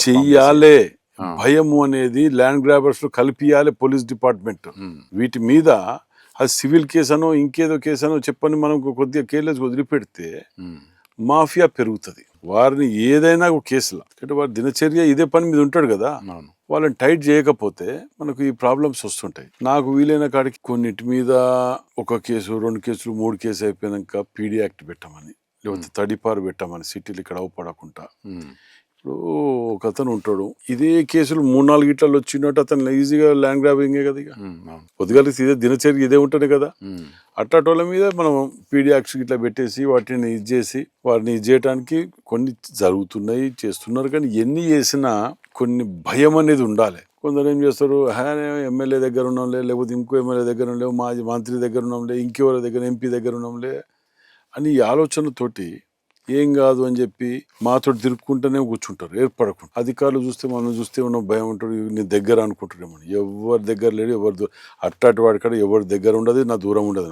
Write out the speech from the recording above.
చెయ్యాలే. భయము అనేది ల్యాండ్ గ్రాబర్స్ లో కలిపియాలి పోలీస్ డిపార్ట్మెంట్. వీటి మీద అది సివిల్ కేసు అనో ఇంకేదో కేసు అనో చెప్పని మనం కొద్దిగా కేర్లెస్ వదిలిపెడితే మాఫియా పెరుగుతుంది. వారిని ఏదైనా ఒక కేసులో అంటే వారి దినచర్య ఇదే పని మీద ఉంటాడు కదా, వాళ్ళని టైట్ చేయకపోతే మనకు ఈ ప్రాబ్లమ్స్ వస్తుంటాయి. నాకు వీలైన కాడికి కొన్నిటి మీద ఒక కేసు 2 కేసులు 3 కేసు అయిపోయినాక పీడీ యాక్ట్ పెట్టమని లేకపోతే తడిపారు పెట్టమని సిటీలు ఇక్కడ అవపడకుండా. ఇప్పుడు ఒక అతను ఉంటాడు, ఇదే కేసులు 3-4 ఇట్లలో వచ్చినట్టు అతను ఈజీగా ల్యాండ్ గ్రాబింగే కదా, ఇక పొద్దుగాలికి ఇదే దినచర్య ఇదే ఉంటుంది కదా. అట్టాటోళ్ళ మీద మనం పీడీ యాక్ట్స్ ఇట్లా పెట్టేసి వాటిని ఇది చేసి వారిని ఇది చేయడానికి కొన్ని జరుగుతున్నాయి, చేస్తున్నారు. కానీ ఎన్ని చేసినా కొన్ని భయం అనేది ఉండాలి. కొందరు ఏం చేస్తారు, ఎమ్మెల్యే దగ్గర ఉన్నాంలే, లేకపోతే ఇంకో ఎమ్మెల్యే దగ్గర ఉన్నాం, మాజీ మంత్రి దగ్గర ఉన్నాంలే, ఇంకెవరి దగ్గర ఎంపీ దగ్గర ఉన్నాంలే అని ఈ ఆలోచనతోటి ఏం కాదు అని చెప్పి మాతో తిరుక్కుంటూనే కూర్చుంటారు ఏర్పడకుండా. అధికారులు చూస్తే మనం చూస్తే ఉన్న భయం ఉంటాడు, నీ దగ్గర అనుకుంటారేమో. ఎవరి దగ్గర లేడు, ఎవరి అట్టాటి వాడి కాడ ఎవరి దగ్గర ఉండదు, నా దూరం ఉండదు.